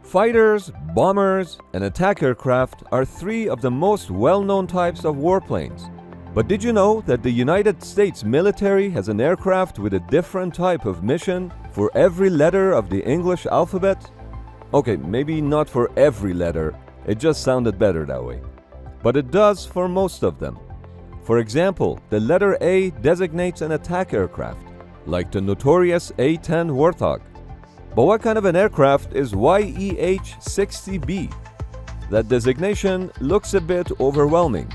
Fighters, bombers, and attack aircraft are three of the most well-known types of warplanes. But did you know that the United States military has an aircraft with a different type of mission for every letter of the English alphabet? Okay, maybe not for every letter, it just sounded better that way. But it does for most of them. For example, the letter A designates an attack aircraft, like the notorious A-10 Warthog. But what kind of an aircraft is YEH-60B? That designation looks a bit overwhelming.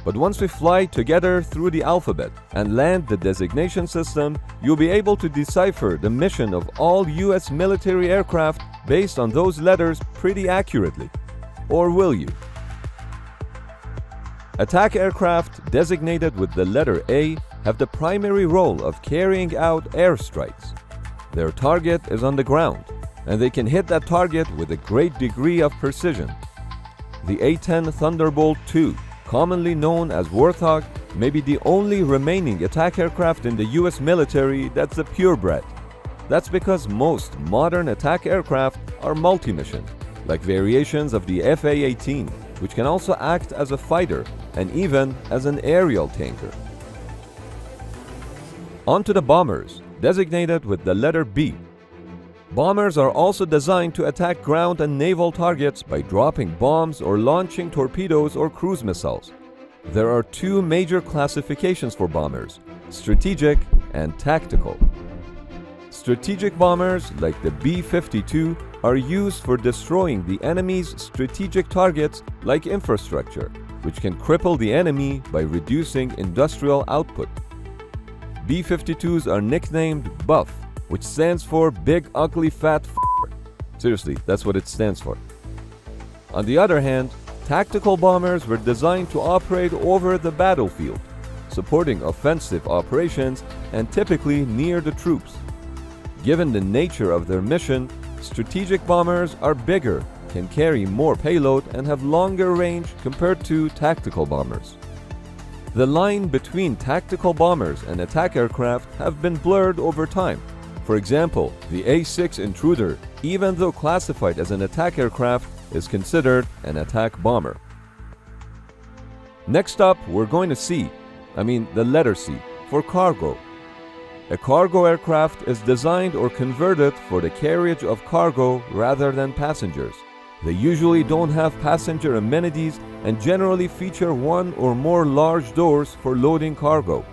But once we fly together through the alphabet and land the designation system, you'll be able to decipher the mission of all US military aircraft based on those letters pretty accurately. Or will you? Attack aircraft designated with the letter A have the primary role of carrying out airstrikes. Their target is on the ground, and they can hit that target with a great degree of precision. The A-10 Thunderbolt II, commonly known as Warthog, may be the only remaining attack aircraft in the US military that's a purebred. That's because most modern attack aircraft are multi-mission, like variations of the F/A-18, which can also act as a fighter and even as an aerial tanker. On to the bombers, designated with the letter B. Bombers are also designed to attack ground and naval targets by dropping bombs or launching torpedoes or cruise missiles. There are two major classifications for bombers: strategic and tactical. Strategic bombers, like the B-52, are used for destroying the enemy's strategic targets like infrastructure, which can cripple the enemy by reducing industrial output. B-52s are nicknamed Buff, which stands for Big Ugly Fat F***er. Seriously, that's what it stands for. On the other hand, tactical bombers were designed to operate over the battlefield, supporting offensive operations and typically near the troops. Given the nature of their mission, strategic bombers are bigger, can carry more payload, and have longer range compared to tactical bombers. The line between tactical bombers and attack aircraft have been blurred over time. For example, the A-6 Intruder, even though classified as an attack aircraft, is considered an attack bomber. Next up, we're going to the letter C, for cargo. A cargo aircraft is designed or converted for the carriage of cargo rather than passengers. They usually don't have passenger amenities and generally feature one or more large doors for loading cargo.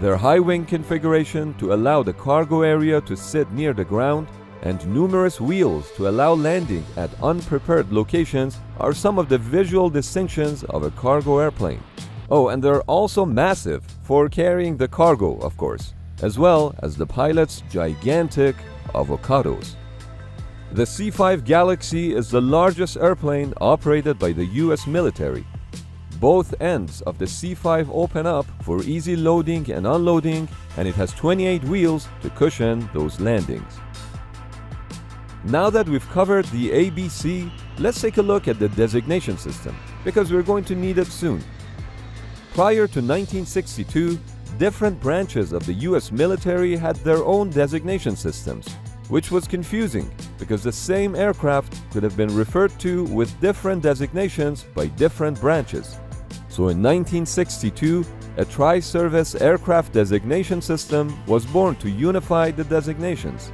Their high wing configuration to allow the cargo area to sit near the ground and numerous wheels to allow landing at unprepared locations are some of the visual distinctions of a cargo airplane. Oh, and they're also massive for carrying the cargo, of course, as well as the pilot's gigantic avocados. The C-5 Galaxy is the largest airplane operated by the US military. Both ends of the C-5 open up for easy loading and unloading, and it has 28 wheels to cushion those landings. Now that we've covered the ABC, let's take a look at the designation system, because we're going to need it soon. Prior to 1962, different branches of the US military had their own designation systems, which was confusing because the same aircraft could have been referred to with different designations by different branches. So in 1962, a tri-service aircraft designation system was born to unify the designations.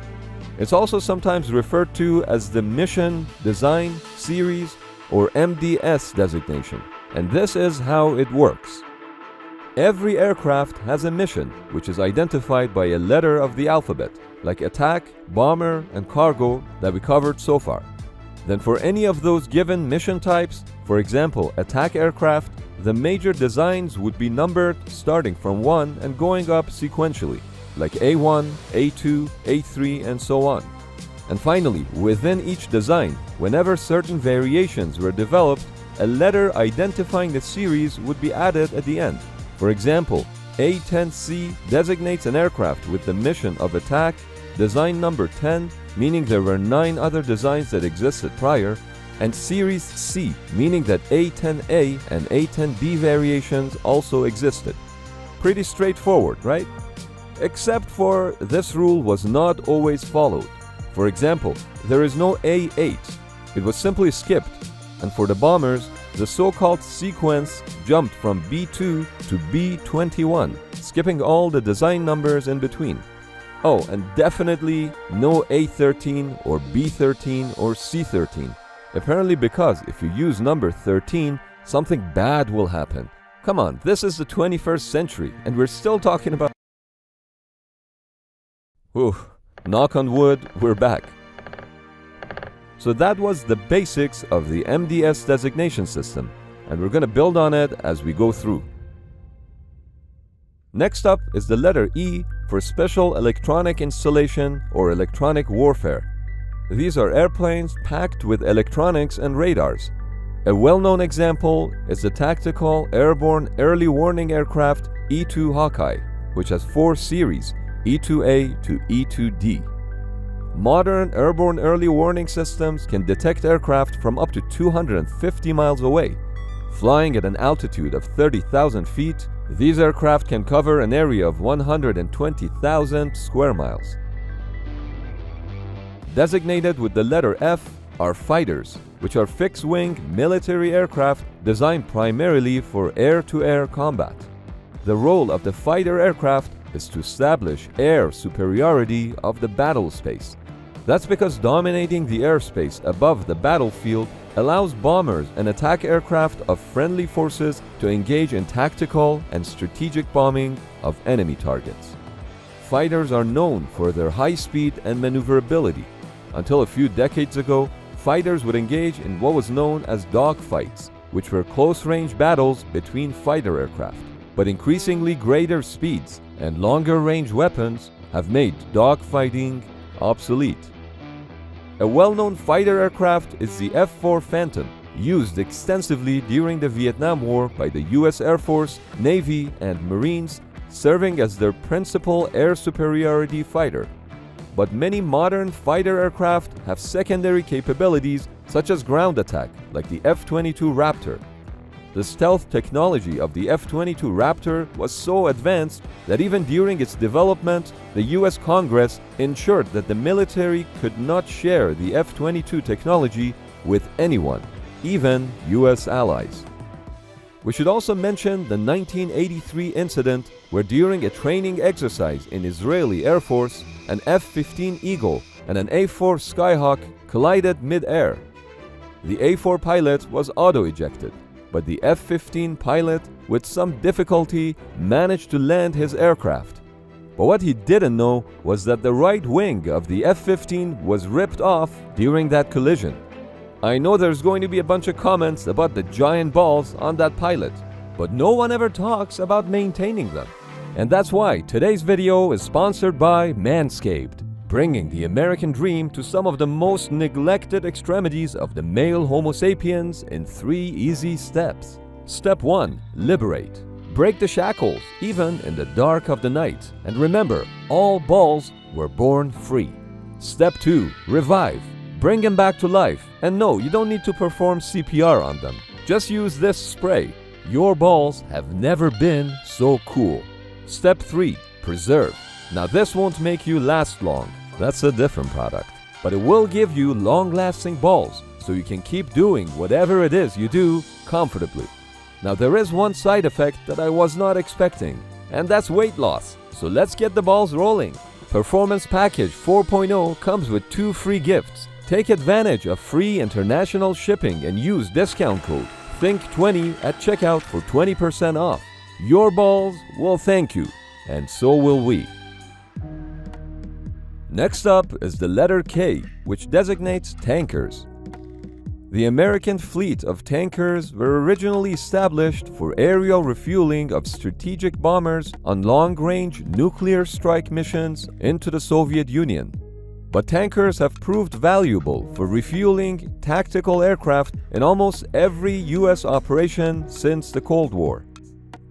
It's also sometimes referred to as the Mission, Design, Series, or MDS designation, and this is how it works. Every aircraft has a mission, which is identified by a letter of the alphabet, like attack, bomber, and cargo that we covered so far. Then for any of those given mission types, for example, attack aircraft, the major designs would be numbered starting from 1 and going up sequentially, like A1, A2, A3, and so on. And finally, within each design, whenever certain variations were developed, a letter identifying the series would be added at the end. For example, A-10C designates an aircraft with the mission of attack, design number 10, meaning there were 9 other designs that existed prior, and Series C, meaning that A-10A and A-10B variations also existed. Pretty straightforward, right? Except for this rule was not always followed. For example, there is no A8, it was simply skipped, and for the bombers, the so-called sequence jumped from B2 to B21, skipping all the design numbers in between. Oh, and definitely no A13 or B13 or C13. Apparently because if you use number 13, something bad will happen. Come on, this is the 21st century and we're still talking about... Whew, knock on wood, we're back. So that was the basics of the MDS designation system, and we're going to build on it as we go through. Next up is the letter E for Special Electronic Installation or Electronic Warfare. These are airplanes packed with electronics and radars. A well-known example is the Tactical Airborne Early Warning Aircraft E-2 Hawkeye, which has 4 series, E-2A to E-2D. Modern airborne early warning systems can detect aircraft from up to 250 miles away. Flying at an altitude of 30,000 feet, these aircraft can cover an area of 120,000 square miles. Designated with the letter F are fighters, which are fixed-wing military aircraft designed primarily for air-to-air combat. The role of the fighter aircraft is to establish air superiority of the battle space. That's because dominating the airspace above the battlefield allows bombers and attack aircraft of friendly forces to engage in tactical and strategic bombing of enemy targets. Fighters are known for their high speed and maneuverability. Until a few decades ago, fighters would engage in what was known as dogfights, which were close-range battles between fighter aircraft. But increasingly greater speeds and longer-range weapons have made dogfighting obsolete. A well-known fighter aircraft is the F-4 Phantom, used extensively during the Vietnam War by the U.S. Air Force, Navy, and Marines, serving as their principal air superiority fighter. But many modern fighter aircraft have secondary capabilities such as ground attack, like the F-22 Raptor. The stealth technology of the F-22 Raptor was so advanced that even during its development, the US Congress ensured that the military could not share the F-22 technology with anyone, even US allies. We should also mention the 1983 incident where during a training exercise in Israeli Air Force, an F-15 Eagle and an A-4 Skyhawk collided mid-air. The A-4 pilot was auto-ejected, but the F-15 pilot, with some difficulty, managed to land his aircraft. But what he didn't know was that the right wing of the F-15 was ripped off during that collision. I know there's going to be a bunch of comments about the giant balls on that pilot, but no one ever talks about maintaining them. And that's why today's video is sponsored by Manscaped, bringing the American dream to some of the most neglected extremities of the male Homo sapiens in 3 easy steps. Step 1. Liberate. Break the shackles, even in the dark of the night. And remember, all balls were born free. Step 2. Revive. Bring them back to life. And no, you don't need to perform CPR on them. Just use this spray. Your balls have never been so cool. Step 3. Preserve. Now this won't make you last long. That's a different product. But it will give you long-lasting balls, so you can keep doing whatever it is you do comfortably. Now there is one side effect that I was not expecting, and that's weight loss. So let's get the balls rolling. Performance Package 4.0 comes with 2 free gifts. Take advantage of free international shipping and use discount code THINK20 at checkout for 20% off. Your balls will thank you, and so will we. Next up is the letter K, which designates tankers. The American fleet of tankers were originally established for aerial refueling of strategic bombers on long-range nuclear strike missions into the Soviet Union. But tankers have proved valuable for refueling tactical aircraft in almost every US operation since the Cold War.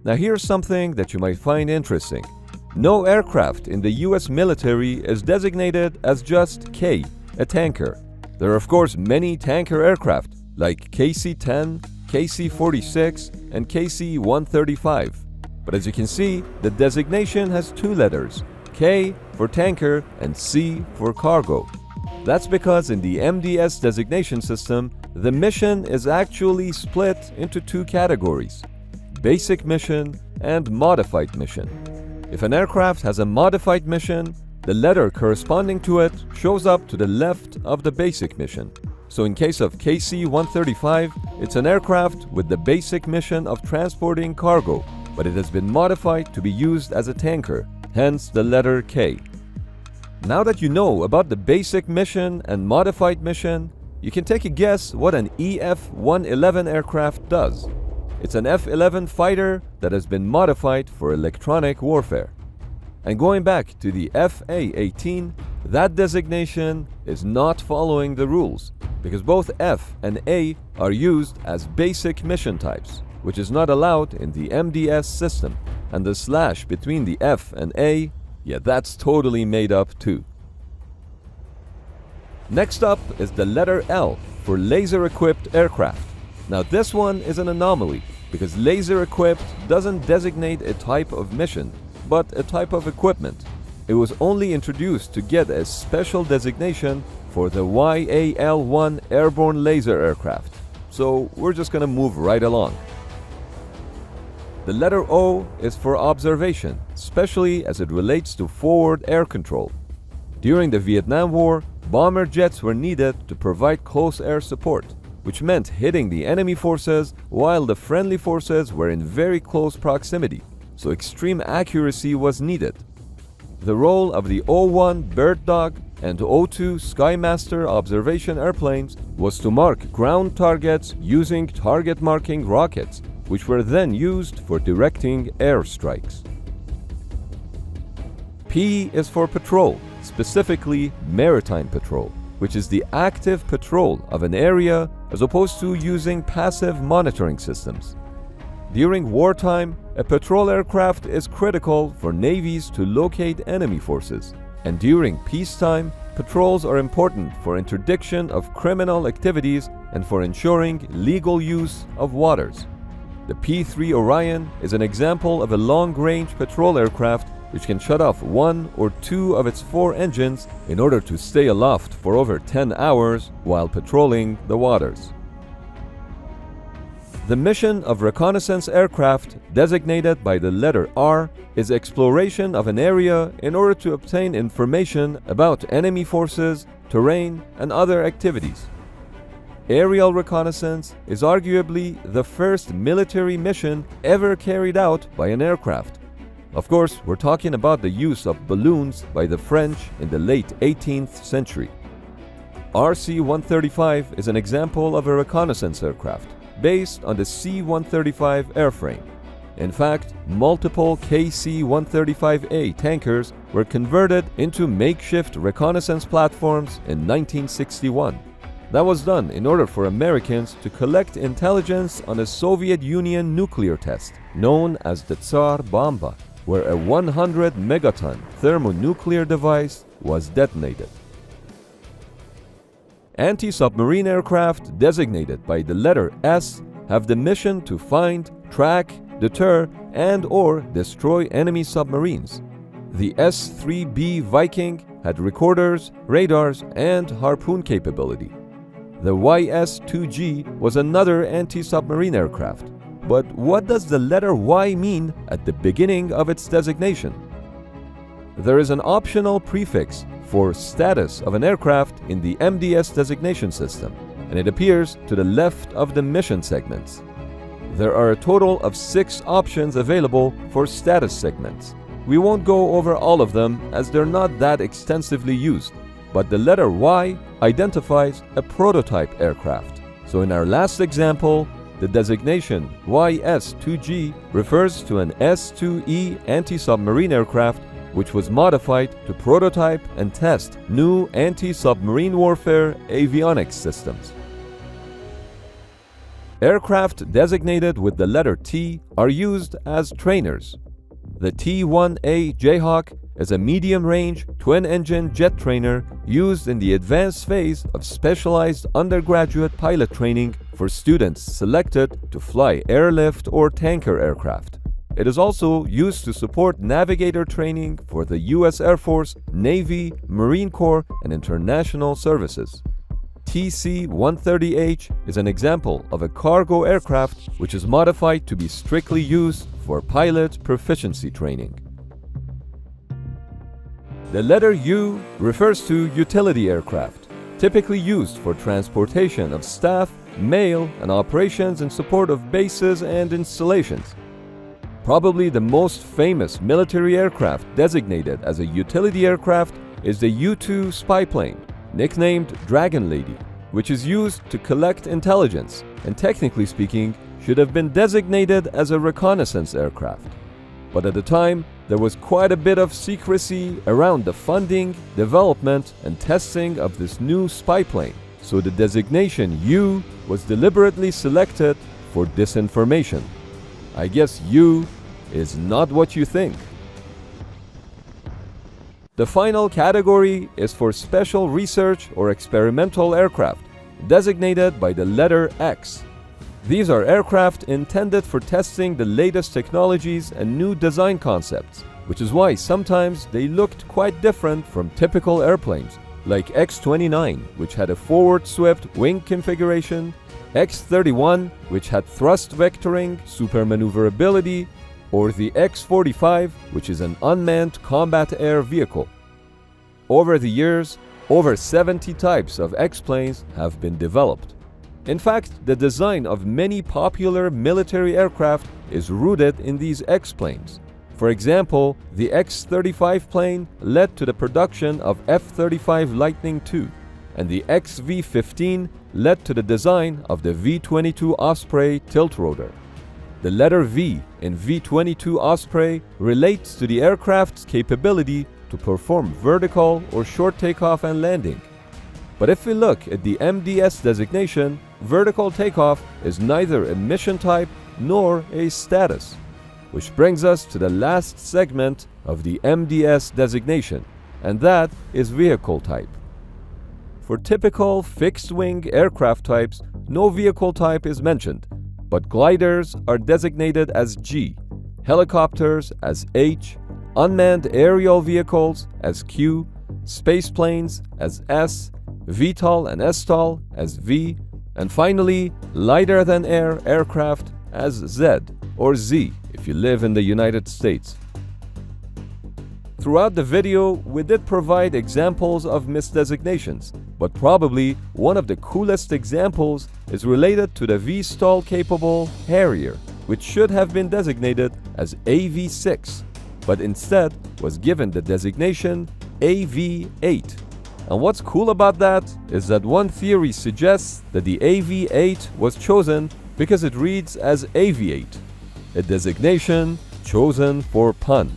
Now here's something that you might find interesting. No aircraft in the US military is designated as just K, a tanker. There are of course many tanker aircraft like KC-10, KC-46, and KC-135. But as you can see, the designation has 2 letters, K for tanker and C for cargo. That's because in the MDS designation system, the mission is actually split into two categories: basic mission and modified mission. If an aircraft has a modified mission, the letter corresponding to it shows up to the left of the basic mission. So in case of KC-135, it's an aircraft with the basic mission of transporting cargo, but it has been modified to be used as a tanker, hence the letter K. Now that you know about the basic mission and modified mission, you can take a guess what an EF-111 aircraft does. It's an F-11 fighter that has been modified for electronic warfare. And going back to the FA-18, that designation is not following the rules, because both F and A are used as basic mission types, which is not allowed in the MDS system, and the slash between the F and A, yeah, that's totally made up too. Next up is the letter L for laser-equipped aircraft. Now this one is an anomaly, because laser-equipped doesn't designate a type of mission, but a type of equipment. It was only introduced to get a special designation for the YAL-1 airborne laser aircraft. So we're just gonna move right along. The letter O is for observation, especially as it relates to forward air control. During the Vietnam War, bomber jets were needed to provide close air support, which meant hitting the enemy forces while the friendly forces were in very close proximity, so extreme accuracy was needed. The role of the O-1 Bird Dog and O-2 Skymaster observation airplanes was to mark ground targets using target marking rockets, which were then used for directing airstrikes. P is for patrol, specifically maritime patrol, which is the active patrol of an area as opposed to using passive monitoring systems. During wartime, a patrol aircraft is critical for navies to locate enemy forces, and during peacetime, patrols are important for interdiction of criminal activities and for ensuring legal use of waters. The P-3 Orion is an example of a long-range patrol aircraft which can shut off one or two of its 4 engines in order to stay aloft for over 10 hours while patrolling the waters. The mission of reconnaissance aircraft, designated by the letter R, is exploration of an area in order to obtain information about enemy forces, terrain, and other activities. Aerial reconnaissance is arguably the first military mission ever carried out by an aircraft. Of course, we're talking about the use of balloons by the French in the late 18th century. RC-135 is an example of a reconnaissance aircraft, based on the C-135 airframe. In fact, multiple KC-135A tankers were converted into makeshift reconnaissance platforms in 1961. That was done in order for Americans to collect intelligence on a Soviet Union nuclear test, known as the Tsar Bomba, where a 100 megaton thermonuclear device was detonated. Anti-submarine aircraft designated by the letter S have the mission to find, track, deter, and/or destroy enemy submarines. The S-3B Viking had recorders, radars, and harpoon capability. The YS-2G was another anti-submarine aircraft. But what does the letter Y mean at the beginning of its designation? There is an optional prefix for status of an aircraft in the MDS designation system, and it appears to the left of the mission segments. There are a total of 6 options available for status segments. We won't go over all of them as they're not that extensively used, but the letter Y identifies a prototype aircraft. So in our last example, the designation YS-2G refers to an S-2E anti-submarine aircraft which was modified to prototype and test new anti-submarine warfare avionics systems. Aircraft designated with the letter T are used as trainers. The T-1A Jayhawk is a medium-range, twin-engine jet trainer used in the advanced phase of specialized undergraduate pilot training for students selected to fly airlift or tanker aircraft. It is also used to support navigator training for the U.S. Air Force, Navy, Marine Corps, and international services. TC-130H is an example of a cargo aircraft which is modified to be strictly used for pilot proficiency training. The letter U refers to utility aircraft, typically used for transportation of staff, mail, and operations in support of bases and installations. Probably the most famous military aircraft designated as a utility aircraft is the U-2 spy plane, nicknamed Dragon Lady, which is used to collect intelligence and, technically speaking, should have been designated as a reconnaissance aircraft. But at the time, there was quite a bit of secrecy around the funding, development, and testing of this new spy plane, so the designation U was deliberately selected for disinformation. I guess U is not what you think. The final category is for special research or experimental aircraft, designated by the letter X. These are aircraft intended for testing the latest technologies and new design concepts, which is why sometimes they looked quite different from typical airplanes, like X-29, which had a forward-swept wing configuration, X-31, which had thrust vectoring, supermaneuverability, or the X-45, which is an unmanned combat air vehicle. Over the years, over 70 types of X-planes have been developed. In fact, the design of many popular military aircraft is rooted in these X-planes. For example, the X-35 plane led to the production of F-35 Lightning II, and the XV-15 led to the design of the V-22 Osprey tiltrotor. The letter V in V-22 Osprey relates to the aircraft's capability to perform vertical or short takeoff and landing. But if we look at the MDS designation, vertical takeoff is neither a mission type nor a status. Which brings us to the last segment of the MDS designation, and that is vehicle type. For typical fixed-wing aircraft types, no vehicle type is mentioned, but gliders are designated as G, helicopters as H, unmanned aerial vehicles as Q, spaceplanes as S, VTOL and STOL as V, and finally, lighter-than-air aircraft as Z or Z if you live in the United States. Throughout the video, we did provide examples of misdesignations, but probably one of the coolest examples is related to the VSTOL-capable Harrier, which should have been designated as AV-6, but instead was given the designation AV-8. And what's cool about that is that one theory suggests that the AV-8 was chosen because it reads as Aviate, a designation chosen for pun.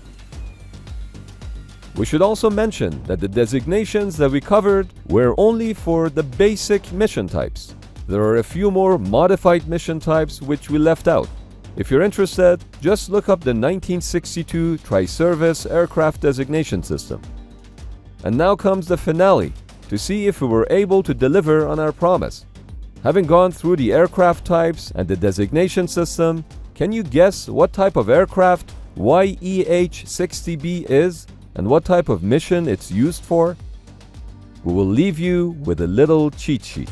We should also mention that the designations that we covered were only for the basic mission types. There are a few more modified mission types which we left out. If you're interested, just look up the 1962 Tri-Service Aircraft Designation System. And now comes the finale, to see if we were able to deliver on our promise. Having gone through the aircraft types and the designation system, can you guess what type of aircraft YEH-60B is and what type of mission it's used for? We will leave you with a little cheat sheet.